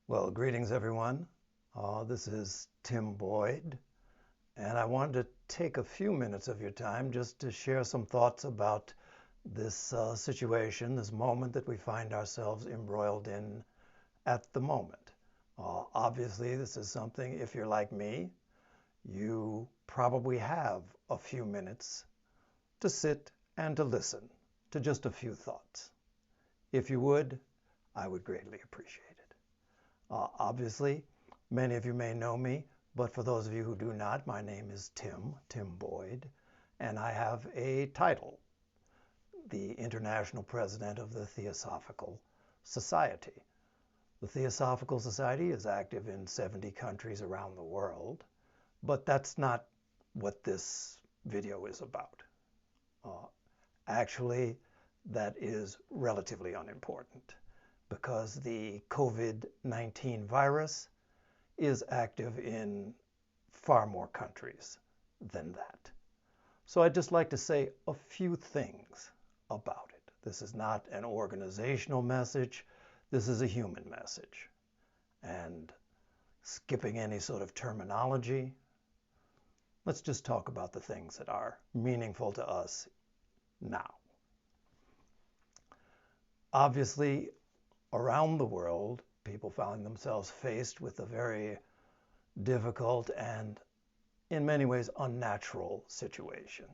Well, greetings everyone. This is Tim Boyd, and I wanted to take a few minutes of your time just to share some thoughts about this situation, this moment that we find ourselves embroiled in at the moment. Obviously, this is something, if you're like me, you probably have a few minutes to sit and to listen to just a few thoughts. If you would, I would greatly appreciate it. Obviously, many of you may know me, but for those of you who do not, my name is Tim Boyd, and I have a title, the International President of the Theosophical Society. The Theosophical Society is active in 70 countries around the world, but that's not what this video is about. Actually, that is relatively unimportant, because the COVID-19 virus is active in far more countries than that. So I'd just like to say a few things about it. This is not an organizational message. This is a human message. And skipping any sort of terminology, let's just talk about the things that are meaningful to us now. Obviously, around the world, people found themselves faced with a very difficult and, in many ways, unnatural situation.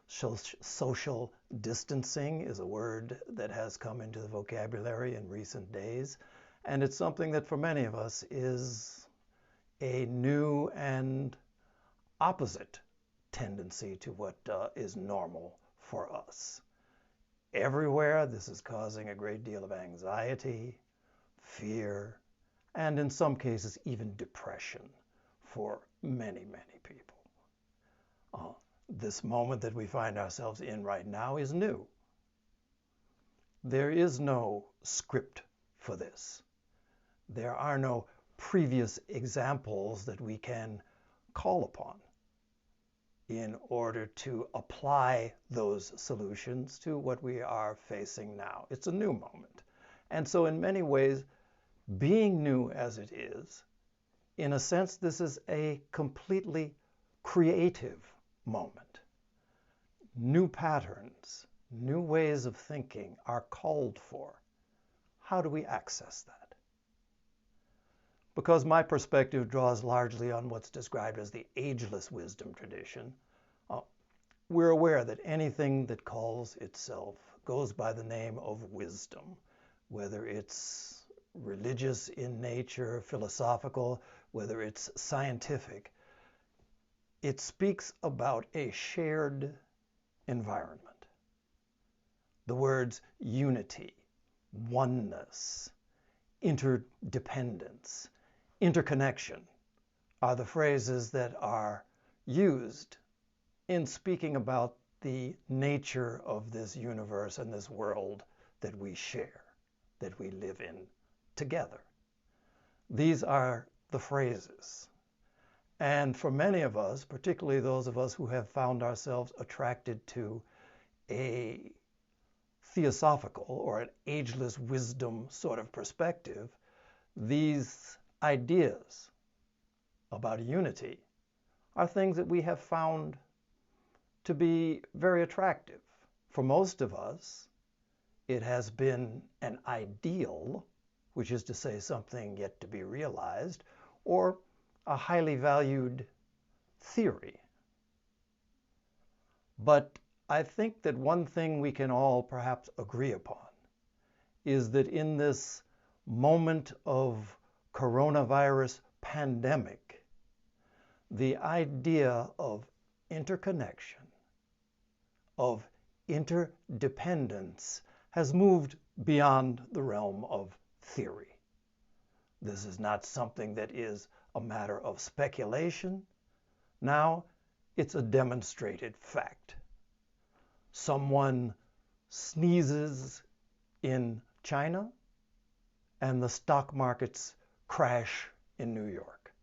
Social distancing is a word that has come into the vocabulary in recent days, and it's something that for many of us is a new and opposite tendency to what is normal for us. Everywhere, this is causing a great deal of anxiety, fear, and in some cases even depression for many, many people. This moment that we find ourselves in right now is new. There is no script for this. There are no previous examples that we can call upon in order to apply those solutions to what we are facing now. It's a new moment. And so in many ways, being new as it is, in a sense, this is a completely creative moment. New patterns, new ways of thinking are called for. How do we access that? Because my perspective draws largely on what's described as the ageless wisdom tradition, we're aware that anything that calls itself goes by the name of wisdom, whether it's religious in nature, philosophical, whether it's scientific. It speaks about a shared environment. The words unity, oneness, interdependence, interconnection are the phrases that are used in speaking about the nature of this universe and this world that we share, that we live in together. These are the phrases. And for many of us, particularly those of us who have found ourselves attracted to a theosophical or an ageless wisdom sort of perspective, these ideas about unity are things that we have found to be very attractive. For most of us, it has been an ideal, which is to say something yet to be realized, or a highly valued theory. But I think that one thing we can all perhaps agree upon is that in this moment of coronavirus pandemic, the idea of interconnection, of interdependence, has moved beyond the realm of theory. This is not something that is a matter of speculation. Now it's a demonstrated fact. Someone sneezes in China and the stock markets crash in New York.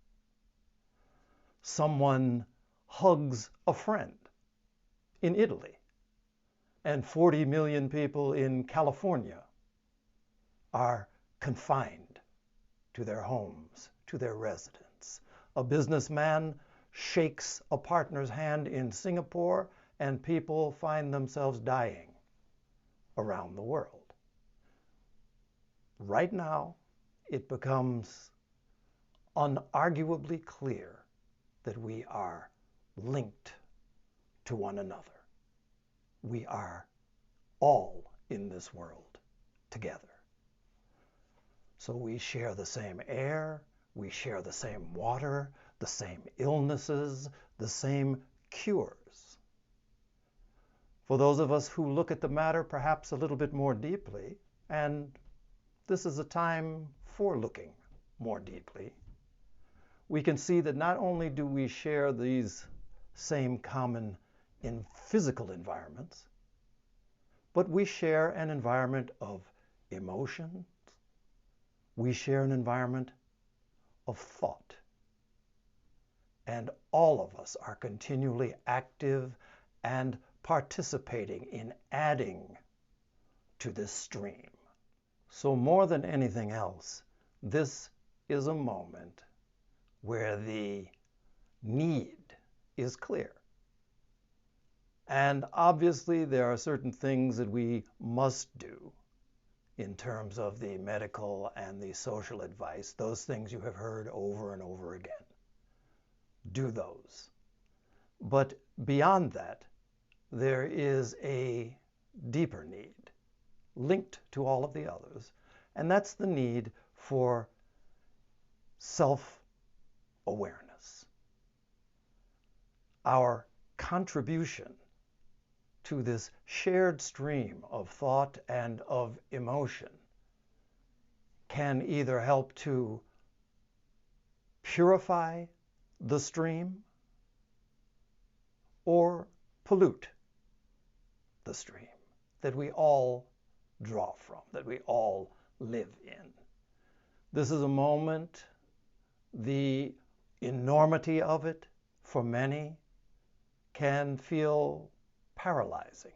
Someone hugs a friend in Italy, and 40 million people in California are confined to their homes, to their residence. A businessman shakes a partner's hand in Singapore, and people find themselves dying around the world. Right now, it becomes unarguably clear that we are linked to one another. We are all in this world together. So we share the same air, we share the same water, the same illnesses, the same cures. For those of us who look at the matter perhaps a little bit more deeply, and this is a time for looking more deeply, we can see that not only do we share these same common physical environments, but we share an environment of emotions. We share an environment of thought. And all of us are continually active and participating in adding to this stream. So more than anything else, this is a moment where the need is clear. And obviously there are certain things that we must do in terms of the medical and the social advice. Those things you have heard over and over again. Do those. But beyond that, there is a deeper need linked to all of the others, and that's the need for self-awareness. Our contribution to this shared stream of thought and of emotion can either help to purify the stream or pollute the stream that we all draw from, that we all live in. This is a moment, the enormity of it for many can feel paralyzing.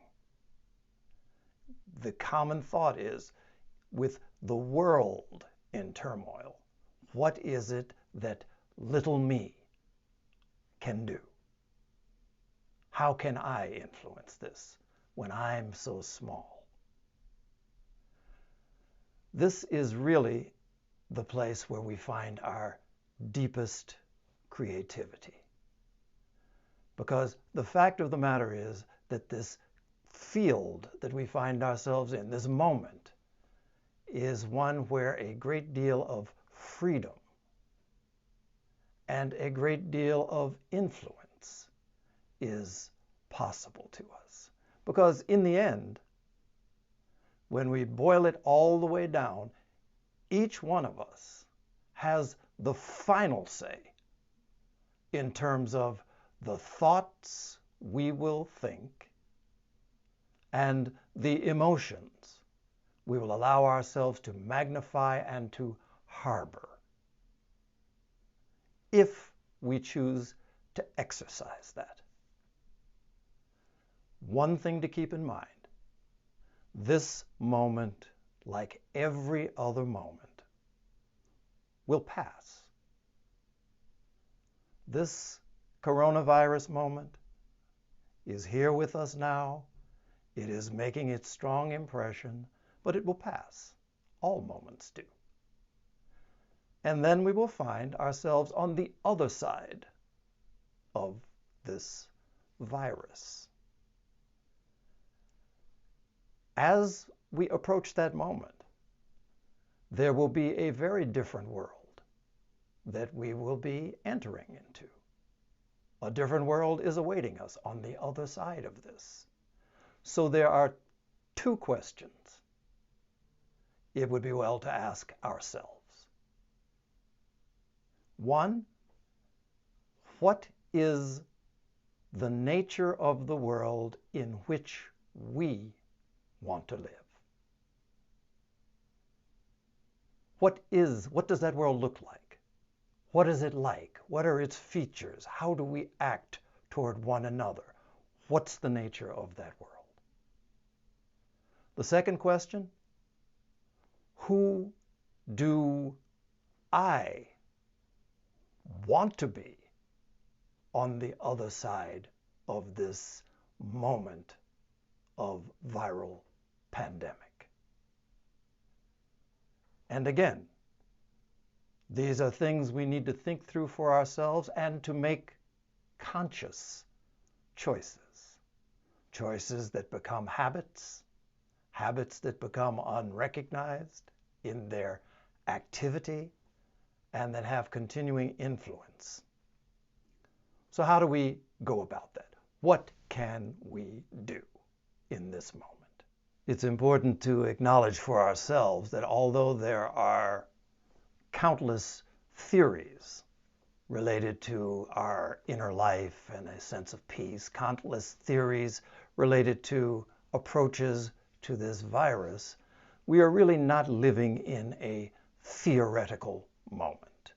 The common thought is, with the world in turmoil, what is it that little me can do? How can I influence this when I'm so small? This is really the place where we find our deepest creativity. Because the fact of the matter is that this field that we find ourselves in, this moment, is one where a great deal of freedom and a great deal of influence is possible to us. Because in the end, when we boil it all the way down, each one of us has the final say in terms of the thoughts we will think and the emotions we will allow ourselves to magnify and to harbor, if we choose to exercise that. One thing to keep in mind, this moment, like every other moment, will pass. This coronavirus moment is here with us now. It is making its strong impression, but it will pass. All moments do. And then we will find ourselves on the other side of this virus. As we approach that moment, there will be a very different world that we will be entering into. A different world is awaiting us on the other side of this. So there are two questions it would be well to ask ourselves. One, what is the nature of the world in which we want to live? What does that world look like? What is it like? What are its features? How do we act toward one another? What's the nature of that world? The second question, who do I want to be on the other side of this moment of viral pandemic. And again, these are things we need to think through for ourselves and to make conscious choices. Choices that become habits, habits that become unrecognized in their activity, and that have continuing influence. So how do we go about that? What can we do in this moment? It's important to acknowledge for ourselves that although there are countless theories related to our inner life and a sense of peace, countless theories related to approaches to this virus, we are really not living in a theoretical moment.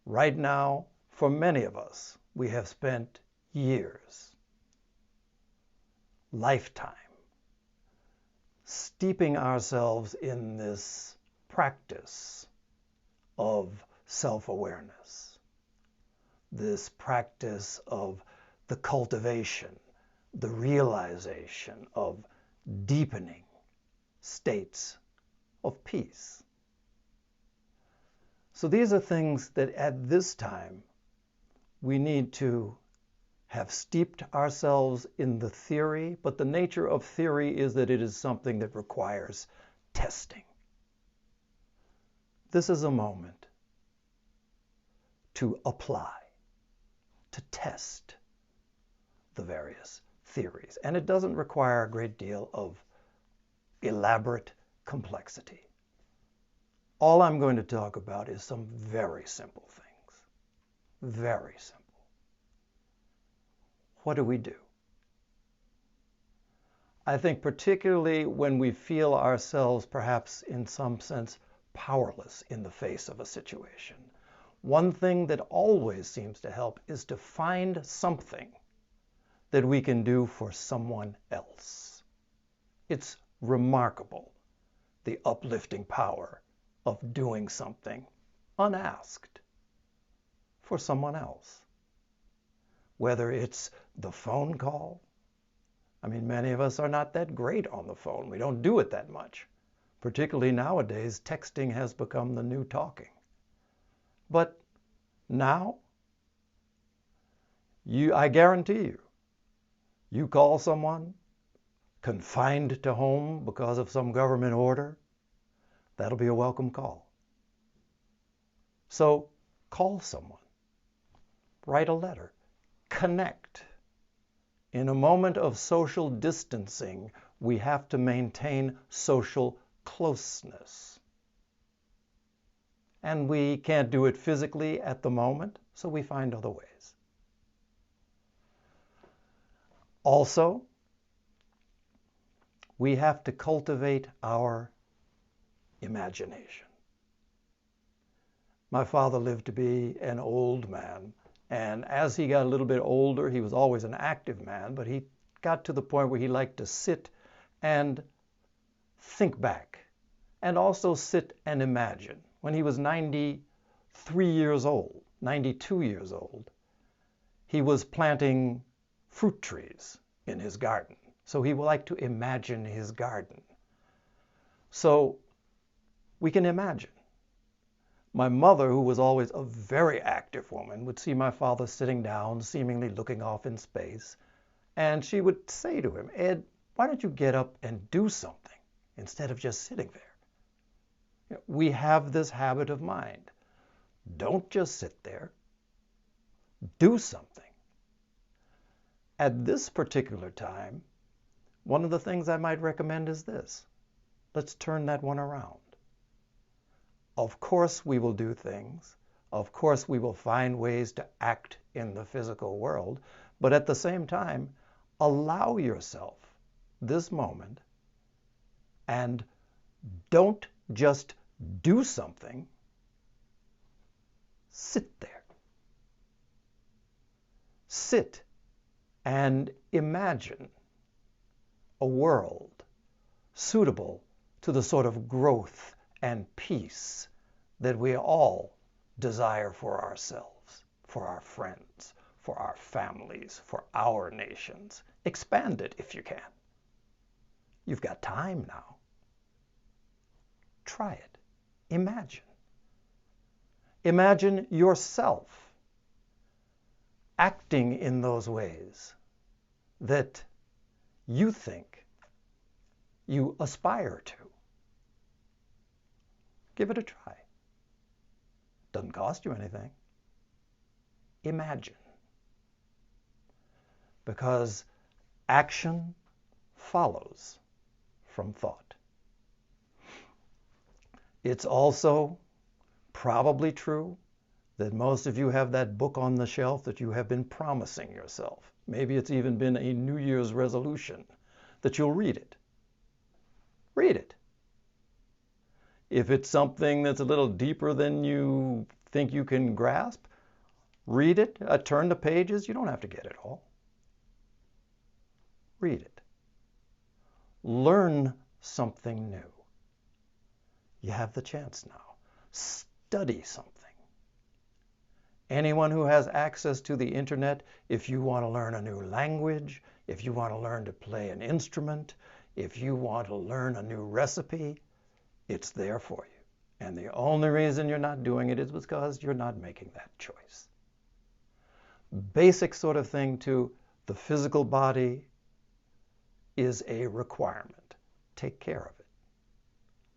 Right now, for many of us, we have spent years, lifetime, steeping ourselves in this practice of self-awareness, this practice of the cultivation, the realization of deepening states of peace. So these are things that at this time we need to have steeped ourselves in the theory, but the nature of theory is that it is something that requires testing. This is a moment to apply, to test the various theories. And it doesn't require a great deal of elaborate complexity. All I'm going to talk about is some very simple things. Very simple. What do we do? I think particularly when we feel ourselves perhaps in some sense powerless in the face of a situation, one thing that always seems to help is to find something that we can do for someone else. It's remarkable, the uplifting power of doing something unasked for someone else. Whether it's the phone call. I mean, many of us are not that great on the phone. We don't do it that much. Particularly nowadays, texting has become the new talking. But now, I guarantee you call someone confined to home because of some government order, that'll be a welcome call. So call someone, write a letter, connect. In a moment of social distancing, we have to maintain social closeness. And we can't do it physically at the moment, so we find other ways. Also, we have to cultivate our imagination. My father lived to be an old man, and as he got a little bit older, he was always an active man, but he got to the point where he liked to sit and think back, and also sit and imagine. When he was 93 years old, 92 years old, he was planting fruit trees in his garden. So he would like to imagine his garden. So we can imagine. My mother, who was always a very active woman, would see my father sitting down, seemingly looking off in space, and she would say to him, "Ed, why don't you get up and do something instead of just sitting there?" We have this habit of mind. Don't just sit there. Do something. At this particular time, one of the things I might recommend is this. Let's turn that one around. Of course we will do things. Of course we will find ways to act in the physical world. But at the same time, allow yourself this moment and don't just do something. Sit there. Sit and imagine a world suitable to the sort of growth and peace that we all desire for ourselves, for our friends, for our families, for our nations. Expand it if you can. You've got time now. Try it. Imagine. Imagine yourself acting in those ways that you think you aspire to. Give it a try. Doesn't cost you anything. Imagine. Because action follows from thought. It's also probably true that most of you have that book on the shelf that you have been promising yourself. Maybe it's even been a New Year's resolution that you'll read it. Read it. If it's something that's a little deeper than you think you can grasp, read it, turn the pages. You don't have to get it all. Read it. Learn something new. You have the chance now. Study something. Anyone who has access to the internet, if you want to learn a new language, if you want to learn to play an instrument, if you want to learn a new recipe, it's there for you. And the only reason you're not doing it is because you're not making that choice. Basic sort of thing to the physical body is a requirement. Take care of it.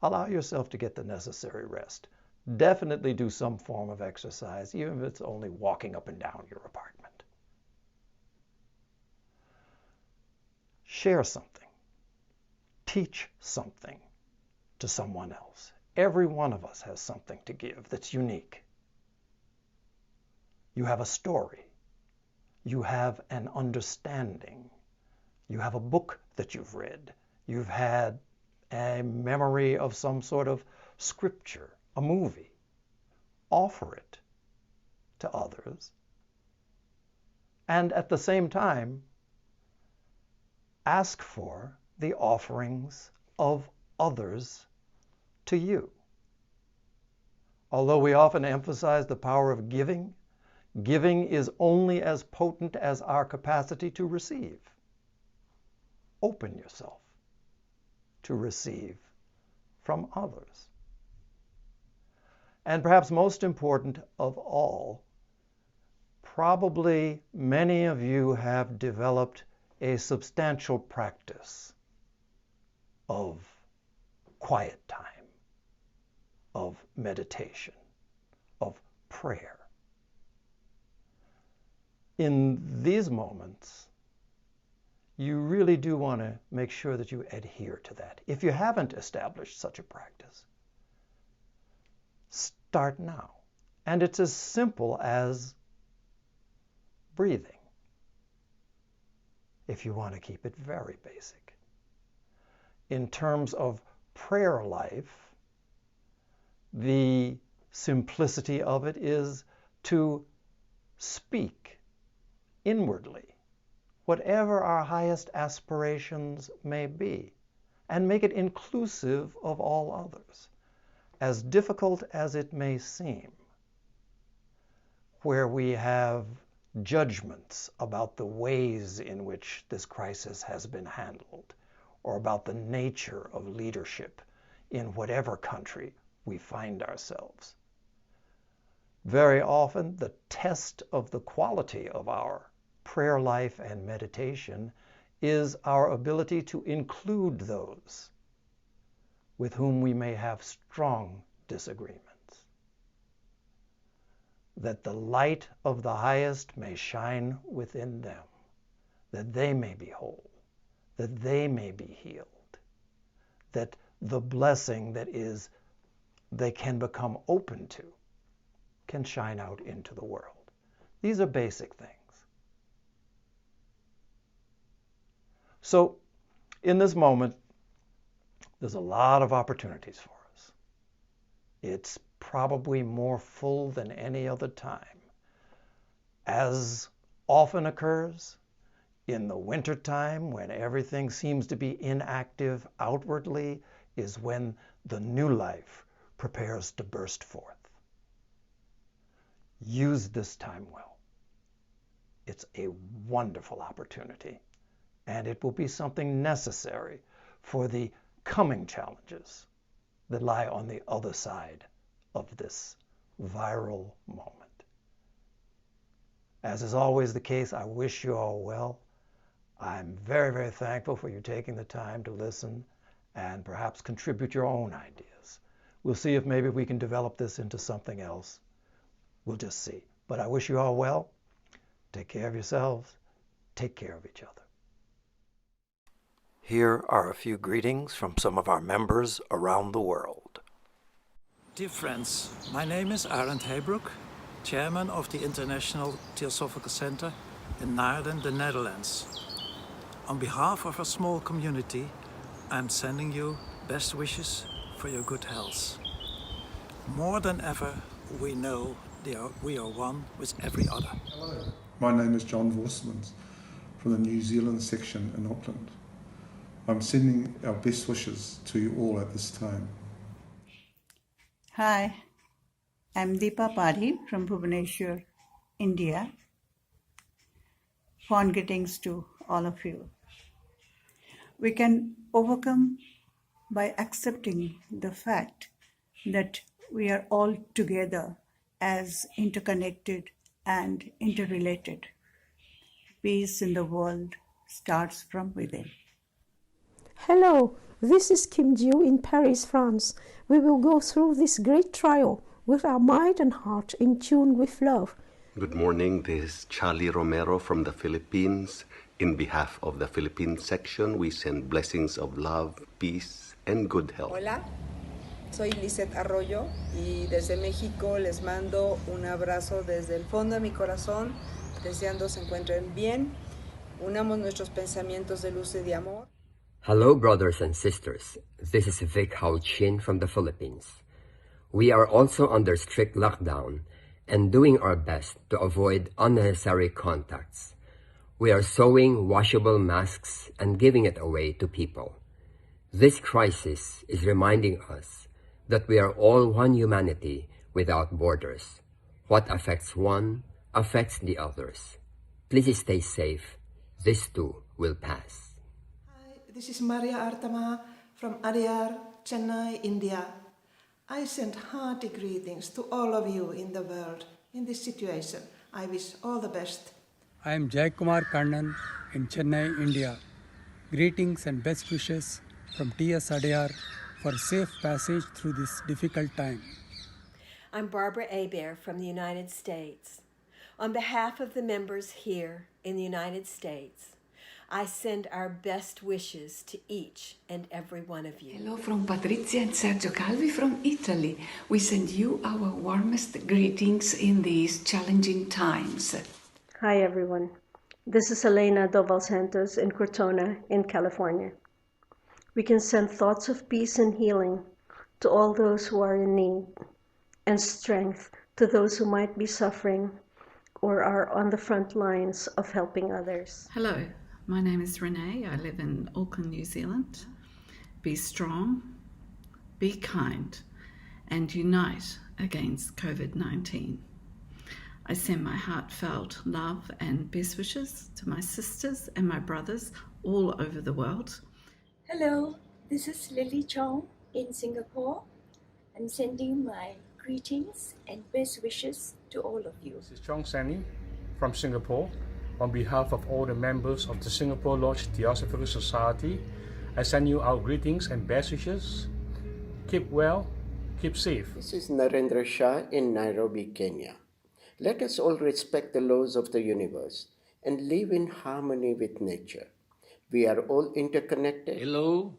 Allow yourself to get the necessary rest. Definitely do some form of exercise, even if it's only walking up and down your apartment. Share something. Teach something to someone else. Every one of us has something to give that's unique. You have a story. You have an understanding. You have a book that you've read. You've had a memory of some sort of scripture, a movie. Offer it to others. And at the same time, ask for the offerings of others to you. Although we often emphasize the power of giving, giving is only as potent as our capacity to receive. Open yourself to receive from others. And perhaps most important of all, probably many of you have developed a substantial practice of quiet time, of meditation, of prayer. In these moments, you really do want to make sure that you adhere to that. If you haven't established such a practice, start now. And it's as simple as breathing, if you want to keep it very basic. In terms of prayer life, the simplicity of it is to speak inwardly whatever our highest aspirations may be, and make it inclusive of all others. As difficult as it may seem, where we have judgments about the ways in which this crisis has been handled, or about the nature of leadership in whatever country we find ourselves. Very often, the test of the quality of our prayer life and meditation is our ability to include those with whom we may have strong disagreements. That the light of the highest may shine within them, that they may be whole, that they may be healed, that the blessing that is they can become open to can shine out into the world. These are basic things. So, in this moment, there's a lot of opportunities for us. It's probably more full than any other time. As often occurs in the wintertime, when everything seems to be inactive outwardly, is when the new life prepares to burst forth. Use this time well. It's a wonderful opportunity, and it will be something necessary for the coming challenges that lie on the other side of this viral moment. As is always the case, I wish you all well. I'm very, very thankful for you taking the time to listen and perhaps contribute your own ideas. We'll see if maybe we can develop this into something else. We'll just see. But I wish you all well. Take care of yourselves. Take care of each other. Here are a few greetings from some of our members around the world. Dear friends, my name is Arend Heybroek, Chairman of the International Theosophical Center in Naarden, the Netherlands. On behalf of our small community, I'm sending you best wishes for your good health. More than ever, we know we are one with every other. Hello, my name is John Vorsemans from the New Zealand section in Auckland. I'm sending our best wishes to you all at this time. Hi, I'm Deepa Padhi from Bhubaneswar, India. Fond greetings to all of you. We can overcome by accepting the fact that we are all together as interconnected and interrelated. Peace in the world starts from within. Hello, this is Kim Jiu in Paris, France. We will go through this great trial with our mind and heart in tune with love. Good morning, this is Charlie Romero from the Philippines. In behalf of the Philippine section, we send blessings of love, peace, and good health. Hola, soy Lizeth Arroyo y desde México les mando un abrazo desde el fondo de mi corazón, deseando se encuentren bien. Unamos nuestros pensamientos de luz y de amor. Hello, brothers and sisters. This is Vic Hao Chin from the Philippines. We are also under strict lockdown and doing our best to avoid unnecessary contacts. We are sewing washable masks and giving it away to people. This crisis is reminding us that we are all one humanity without borders. What affects one affects the others. Please stay safe. This too will pass. Hi, this is Maria Artama from Adyar, Chennai, India. I send hearty greetings to all of you in the world in this situation. I wish all the best. I am Jai Kumar Kannan in Chennai, India. Greetings and best wishes from T.S. Adyar for safe passage through this difficult time. I'm Barbara Hebert from the United States. On behalf of the members here in the United States, I send our best wishes to each and every one of you. Hello from Patrizia and Sergio Calvi from Italy. We send you our warmest greetings in these challenging times. Hi everyone, this is Elena Doval Santos in Cortona in California. We can send thoughts of peace and healing to all those who are in need, and strength to those who might be suffering or are on the front lines of helping others. Hello, my name is Renee. I live in Auckland, New Zealand. Be strong, be kind, and unite against COVID-19. I send my heartfelt love and best wishes to my sisters and my brothers all over the world. Hello, this is Lily Chong in Singapore. I'm sending my greetings and best wishes to all of you. This is Chong Sani from Singapore. On behalf of all the members of the Singapore Lodge Theosophical Society, I send you our greetings and best wishes. Keep well, keep safe. This is Narendra Shah in Nairobi, Kenya. Let us all respect the laws of the universe and live in harmony with nature. We are all interconnected. Hello,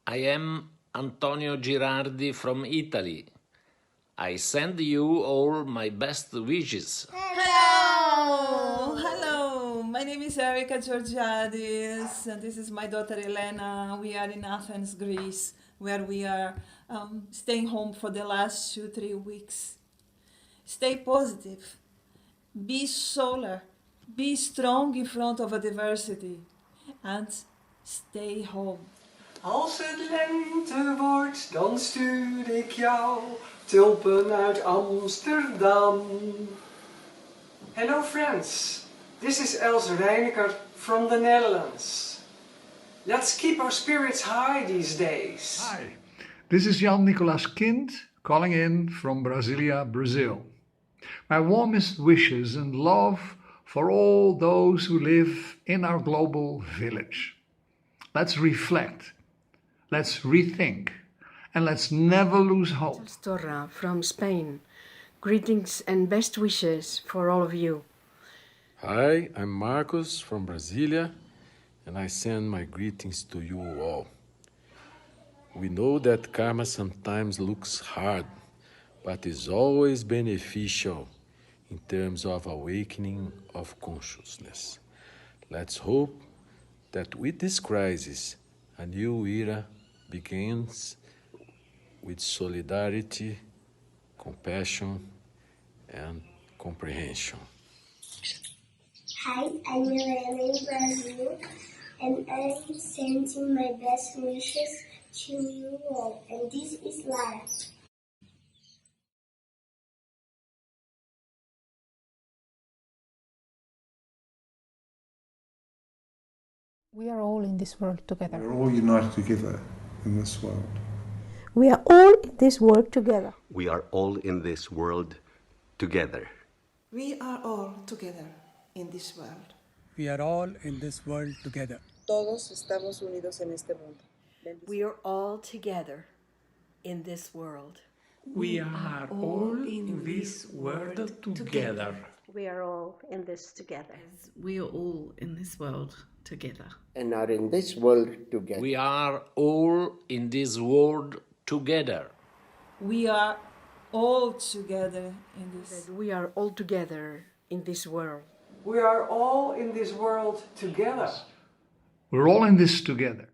I am Antonio Girardi from Italy. I send you all my best wishes. Hello! Hello! My name is Erika Georgiadis, and this is my daughter Elena. We are in Athens, Greece, where we are staying home for the last 2-3 weeks. Stay positive. Be solar. Be strong in front of adversity. And stay home. Als het lente wordt, dan stuur ik jou tulpen uit Amsterdam. Hello friends, this is Els Reineker from the Netherlands. Let's keep our spirits high these days. Hi, this is Jan Nicolaas Kind calling in from Brasilia, Brazil. My warmest wishes and love for all those who live in our global village. Let's reflect, let's rethink, and let's never lose hope. Torra from Spain. Greetings and best wishes for all of you. Hi, I'm Marcos from Brasilia, and I send my greetings to you all. We know that karma sometimes looks hard, but is always beneficial in terms of awakening of consciousness. Let's hope that with this crisis, a new era begins with solidarity, compassion, and comprehension. Hi, I'm Helena in Brazil, and I'm sending my best wishes to you all, and this is Lara. We are all in this world together. We're all united together in this world. We are all in this world together. We are all in this world together. We are all together in this world. We are all in this world together. Todos estamos unidos en este mundo. We are all together in this world. We are all in this world together. We are all in this together. We are all in this world together. And are in this world together. We are all in this world together. We are all together in this. We are all together in this world. We are all in this world together. We're all in this together.